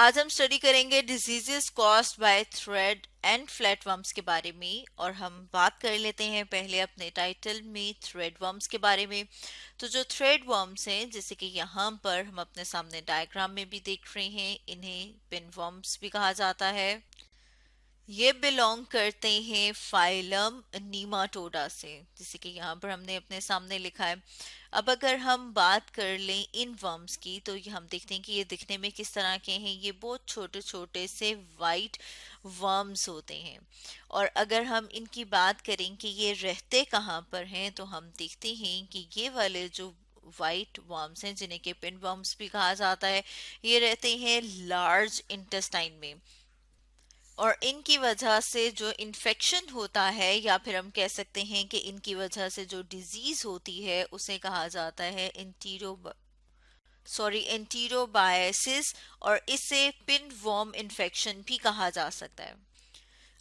आज हम स्टडी करेंगे diseases caused by thread and flatworms के बारे में। और हम बात कर लेते हैं पहले अपने टाइटल में थ्रेडवर्म्स के बारे में। तो जो थ्रेडवर्म्स हैं, जैसे कि यहाँ पर हम अपने सामने डायग्राम में भी देख रहे हैं, इन्हें पिनवर्म्स भी कहा जाता है। ये बिलोंग करते हैं फाइलम नीमाटोडा से, जैसे कि यहाँ पर हमने अपने सामने लिखा है। अब अगर हम बात कर लें इन वर्म्स की, तो ये हम देखते हैं कि ये दिखने में किस तरह के हैं। ये बहुत छोटे छोटे से वाइट वर्म्स होते हैं। और अगर हम इनकी बात करें कि ये रहते कहाँ पर हैं, तो हम देखते हैं कि ये वाले जो वाइट वर्म्स हैं, जिन्हें के पिन वर्म्स भी कहा जाता है, ये रहते हैं लार्ज इंटेस्टाइन में। और इनकी वजह से जो इन्फेक्शन होता है, या फिर हम कह सकते हैं कि इनकी वजह से जो डिजीज होती है, उसे कहा जाता है एंटीरोबायसिस। और इसे पिन वर्म इन्फेक्शन भी कहा जा सकता है।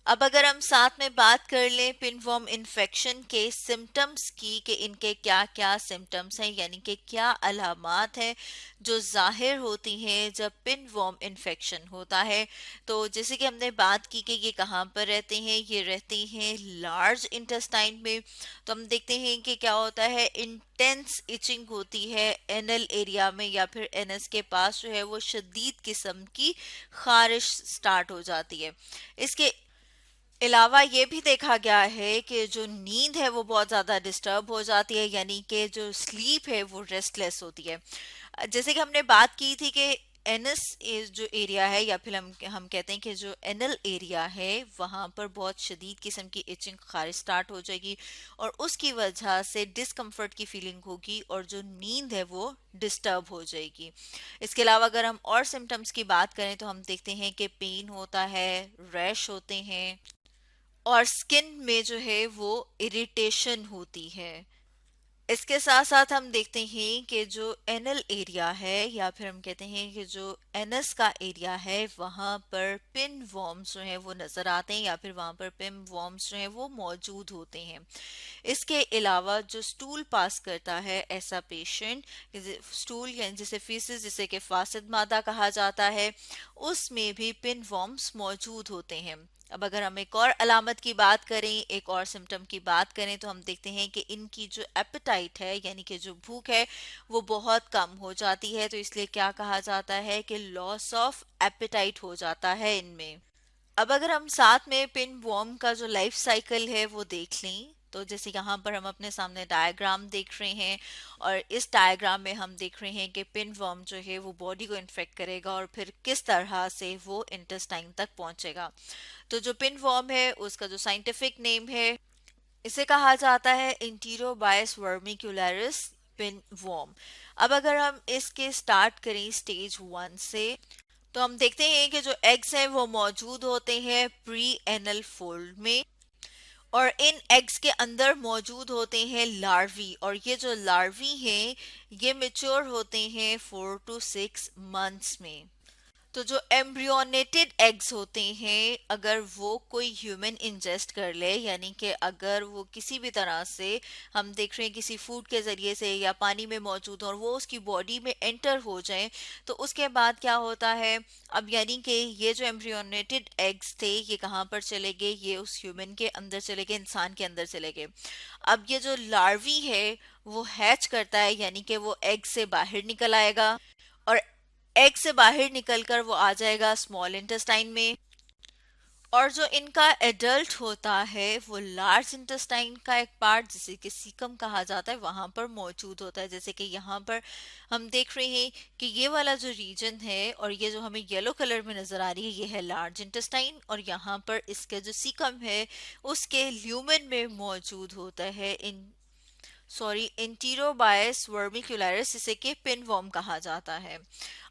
अब अगर हम साथ में बात कर लें पिनवर्म इन्फेक्शन के सिम्टम्स की, कि इनके क्या क्या सिम्टम्स हैं, यानी कि क्या अलामात हैं जो जाहिर होती हैं जब पिनवर्म इन्फेक्शन होता है। तो जैसे कि हमने बात की कि ये कहाँ पर रहते हैं, ये रहते हैं लार्ज इंटेस्टाइन में। तो हम देखते हैं कि क्या होता है, इंटेंस इचिंग होती है एनल एरिया में, या फिर एनस के पास जो है वो शदीद किस्म की खारिश स्टार्ट हो जाती है। इसके अलावा ये भी देखा गया है कि जो नींद है वो बहुत ज़्यादा डिस्टर्ब हो जाती है, यानी कि जो स्लीप है वो रेस्टलेस होती है। जैसे कि हमने बात की थी कि एनस जो एरिया है, या फिर हम कहते हैं कि जो एनल एरिया है, वहाँ पर बहुत शदीद किस्म की इचिंग खारिश स्टार्ट हो जाएगी, और उसकी वजह से डिस्कम्फर्ट की फीलिंग होगी, और जो नींद है वो डिस्टर्ब हो जाएगी। इसके अलावा अगर हम और सिम्टम्स की बात करें, तो हम देखते हैं कि पेन होता है, रैश होते हैं, और स्किन में जो है वो इरिटेशन होती है। इसके साथ साथ हम देखते हैं कि जो एनल एरिया है, या फिर हम कहते हैं कि जो एनस का एरिया है, वहाँ पर पिन वॉर्म्स जो है वो नजर आते हैं, या फिर वहाँ पर पिन वॉर्म्स जो है वो मौजूद होते हैं। इसके अलावा जो स्टूल पास करता है ऐसा पेशेंट, स्टूल या जिसे फीसिस, जिसे कि फासिद मादा कहा जाता है, उसमें भी पिन वॉर्म्स मौजूद होते हैं। अब अगर हम एक और अलामत की बात करें, एक और सिम्टम की बात करें, तो हम देखते हैं कि इनकी जो एपेटाइट है, यानी कि जो भूख है, वो बहुत कम हो जाती है। तो इसलिए क्या कहा जाता है कि लॉस ऑफ एपेटाइट हो जाता है इनमें। अब अगर हम साथ में पिन वॉर्म का जो लाइफ साइकिल है वो देख लें, तो जैसे यहाँ पर हम अपने सामने डायग्राम देख रहे हैं, और इस डायग्राम में हम देख रहे हैं कि पिन वर्म जो है वो बॉडी को इन्फेक्ट करेगा, और फिर किस तरह से वो इंटेस्टाइन तक पहुंचेगा। तो जो पिन वर्म है उसका जो साइंटिफिक नेम है, इसे कहा जाता है इंटीरोबायस वर्मिकुलरिस पिन वर्म। अब अगर हम इसके स्टार्ट करें स्टेज 1 से, तो हम देखते हैं कि जो एग्स हैं वो मौजूद होते हैं प्री एनल फोल्ड में, और इन एग्स के अंदर मौजूद होते हैं लार्वी, और ये जो लार्वी हैं ये मेच्योर होते हैं 4 to 6 मंथ्स में। तो जो एम्ब्रियोनेटेड एग्स होते हैं, अगर वो कोई ह्यूमन इंजेस्ट कर ले, यानी कि अगर वो किसी भी तरह से, हम देख रहे हैं किसी फूड के जरिए से या पानी में मौजूद हो, और वो उसकी बॉडी में एंटर हो जाए, तो उसके बाद क्या होता है, अब यानी कि ये जो एम्ब्रियोनेटेड एग्स थे ये कहाँ पर चले गए, ये उस ह्यूमन के अंदर चले गए, इंसान के अंदर चले गए। अब ये जो लार्वी है वो हैच करता है, यानी कि वो एग से बाहर निकल आएगा, और एग से बाहर निकलकर वो आ जाएगा स्मॉल इंटेस्टाइन में। और जो इनका एडल्ट होता है वो लार्ज इंटेस्टाइन का एक पार्ट, जिसे कि सीकम कहा जाता है, वहां पर मौजूद होता है। जैसे कि यहाँ पर हम देख रहे हैं कि ये वाला जो रीजन है, और ये जो हमें येलो कलर में नजर आ रही है, ये है लार्ज इंटेस्टाइन, और यहाँ पर इसका जो सीकम है उसके ल्यूमन में मौजूद होता है इंटीरोबायस वर्मिकुलरिस, जिसे कि पिन वर्म कहा जाता है।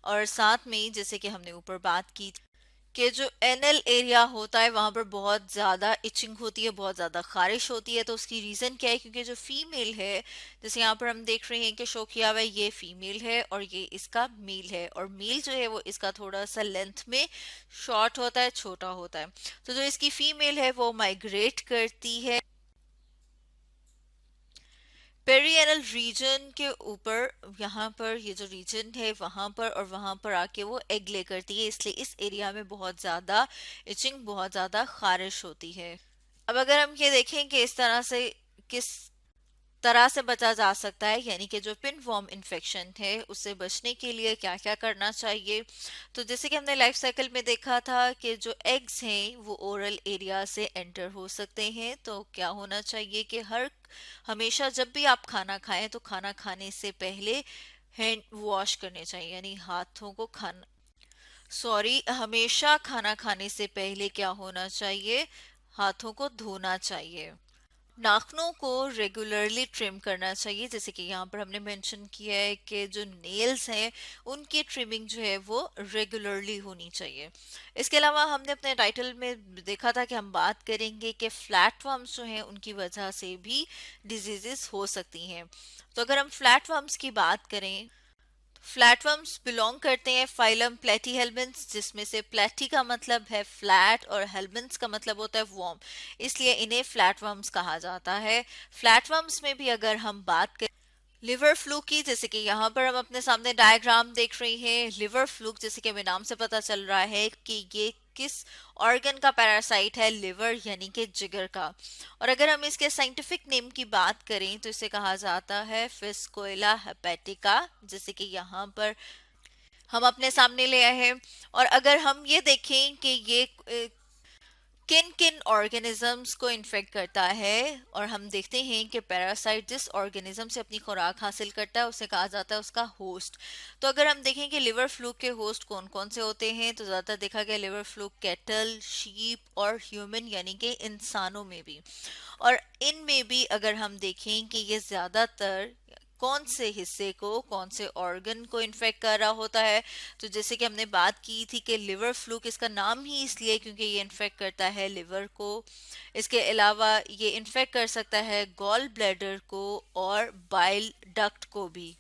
और साथ में जैसे कि हमने ऊपर बात की कि जो एनल एरिया होता है वहां पर बहुत ज्यादा इचिंग होती है, बहुत ज्यादा खारिश होती है। तो उसकी रीजन क्या है, क्योंकि जो फीमेल है, जैसे यहाँ पर हम देख रहे हैं कि शो किया हुआ है, ये फीमेल है और ये इसका मेल है, और मेल जो है वो इसका थोड़ा सा लेंथ में शॉर्ट होता है, छोटा होता है। तो जो इसकी फीमेल है वो माइग्रेट करती है पेरिएनल रीजन के ऊपर, यहाँ पर ये जो रीजन है वहां पर और वहां पर आके वो एग ले करती है, इसलिए इस एरिया में बहुत ज्यादा इचिंग, बहुत ज्यादा खारिश होती है। अब अगर हम ये देखें कि इस तरह से किस तरह से बचा जा सकता है, यानी कि जो पिन वॉर्म इन्फेक्शन है उससे बचने के लिए क्या क्या करना चाहिए, तो जैसे कि हमने लाइफ साइकिल में देखा था कि जो एग्स हैं वो ओरल एरिया से एंटर हो सकते हैं। तो क्या होना चाहिए कि हर हमेशा जब भी आप खाना खाएं तो खाना खाने से पहले हैंड वॉश करने चाहिए, यानी हाथों को खाना, सॉरी, हमेशा खाना खाने से पहले क्या होना चाहिए, हाथों को धोना चाहिए। नाखूनों को रेगुलरली ट्रिम करना चाहिए, जैसे कि यहाँ पर हमने मेंशन किया है कि जो नेल्स हैं उनकी ट्रिमिंग जो है वो रेगुलरली होनी चाहिए। इसके अलावा हमने अपने टाइटल में देखा था कि हम बात करेंगे कि फ्लैटवर्म्स जो हैं उनकी वजह से भी डिजीजेस हो सकती हैं। तो अगर हम फ्लैटवर्म्स की बात करें, फ्लैटवर्म्स बिलोंग करते हैं फाइलम प्लेटीहेल्मिन्थ्स, जिसमें से प्लेटी का मतलब है फ्लैट और हेल्मिन्थ्स का मतलब होता है वॉर्म, इसलिए इन्हें फ्लैटवर्म्स कहा जाता है। फ्लैटवर्म्स में भी अगर हम बात करें लिवर फ्लू की, जैसे कि यहाँ पर हम अपने सामने डायग्राम देख रहे हैं, लिवर फ्लू जैसे कि हमें नाम से पता चल रहा है कि ये किस ऑर्गन का पैरासाइट है, लिवर यानी कि जिगर का। और अगर हम इसके साइंटिफिक नेम की बात करें तो इसे कहा जाता है फिस्कोइला हेपेटिका, जैसे कि यहाँ पर हम अपने सामने ले आए हैं। और अगर हम ये देखें कि ये किन किन ऑर्गेनिजम्स को इन्फेक्ट करता है, और हम देखते हैं कि पैरासाइट जिस ऑर्गेनिज्म से अपनी खुराक हासिल करता है उसे कहा जाता है उसका होस्ट। तो अगर हम देखें कि लिवर फ्लू के होस्ट कौन कौन से होते हैं, तो ज़्यादातर देखा गया लिवर फ्लू कैटल, शीप और ह्यूमन यानी कि इंसानों में भी। और इनमें भी अगर हम देखें कि ये ज़्यादातर कौन से हिस्से को, कौन से ऑर्गन को इन्फेक्ट कर रहा होता है, तो जैसे कि हमने बात की थी कि लिवर फ्लू इसका नाम ही इसलिए क्योंकि ये इन्फेक्ट करता है लिवर को। इसके अलावा ये इन्फेक्ट कर सकता है गॉल ब्लैडर को और बाइल डक्ट को भी।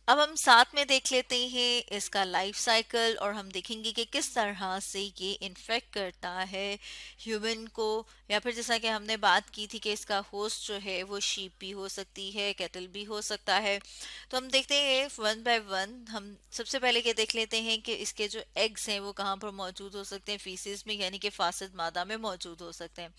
अब हम साथ में देख लेते हैं इसका लाइफ साइकिल और हम देखेंगे कि किस तरह से ये इन्फेक्ट करता है ह्यूमन को, या फिर जैसा कि हमने बात की थी कि इसका होस्ट जो है वो शीप भी हो सकती है, कैटल भी हो सकता है। तो हम देखते हैं वन बाय वन। हम सबसे पहले ये देख लेते हैं कि इसके जो एग्स हैं वो कहाँ पर मौजूद हो सकते हैं, फीसिस में यानी कि फासिद मादा में मौजूद हो सकते हैं।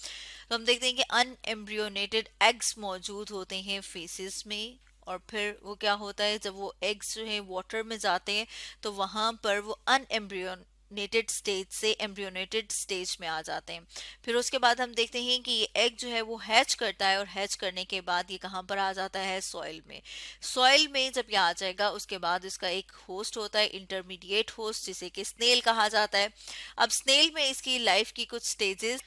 तो हम देखते हैं कि अनएम्ब्रियोनेटेड एग्स मौजूद होते हैं फीसिस में। और फिर वो क्या होता है, जब वो एग्स जो है वाटर में जाते हैं तो वहां पर वो अनएम्ब्रियोनेटेड स्टेज से एम्ब्रियोनेटेड स्टेज में आ जाते हैं। फिर उसके बाद हम देखते हैं कि ये एग जो है वो हैच करता है, और हैच करने के बाद ये कहाँ पर आ जाता है, सॉइल में। सॉइल में जब ये आ जाएगा उसके बाद इसका एक होस्ट होता है, इंटरमीडिएट होस्ट, जिसे कि स्नेल कहा जाता है। अब स्नेल में इसकी लाइफ की कुछ स्टेजेस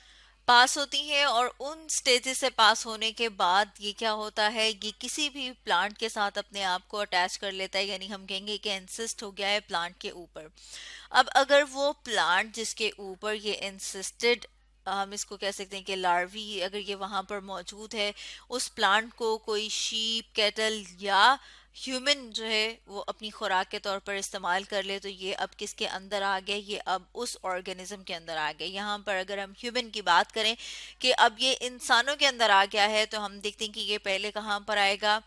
पास होती है, और उन स्टेजेस से पास होने के बाद ये क्या होता है, ये किसी भी प्लांट के साथ अपने आप को अटैच कर लेता है, यानी हम कहेंगे कि इंसिस्ट हो गया है प्लांट के ऊपर। अब अगर वो प्लांट जिसके ऊपर ये इंसिस्टेड, हम इसको कह सकते हैं कि लार्वी, अगर ये वहां पर मौजूद है, उस प्लांट को कोई शीप, कैटल या ह्यूमन जो है वो अपनी खुराक के तौर पर इस्तेमाल कर ले, तो ये अब किसके अंदर आ गए, ये अब उस ऑर्गेनिज्म के अंदर आ गए। यहाँ पर अगर हम ह्यूमन की बात करें कि अब ये इंसानों के अंदर आ गया है, तो हम देखते हैं कि ये पहले कहाँ पर आएगा,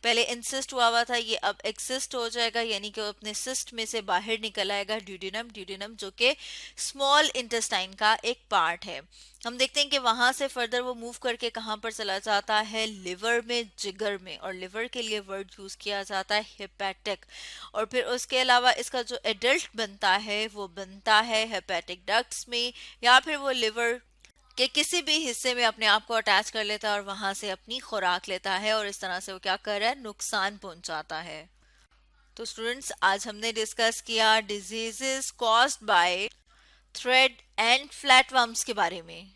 पहले इंसिस्ट हुआ था, ये अब एक्सिस्ट हो जाएगा, यानी कि वो अपने सिस्ट में से बाहर निकल आएगा ड्यूडेनम, ड्यूडेनम जो कि स्मॉल इंटेस्टाइन का एक पार्ट है। हम देखते हैं कि वहां से फर्दर वो मूव करके कहाँ पर चला जाता है, लिवर में, जिगर में, और लिवर के लिए वर्ड यूज किया जाता है हेपेटिक। और फिर उसके अलावा इसका जो एडल्ट बनता है वो बनता है हेपेटिक डक्ट्स में, या फिर वो लिवर के किसी भी हिस्से में अपने आप को अटैच कर लेता है और वहां से अपनी खुराक लेता है, और इस तरह से वो क्या कर रहा है, नुकसान पहुंचाता है। तो स्टूडेंट्स, आज हमने डिस्कस किया diseases caused by thread and flatworms के बारे में।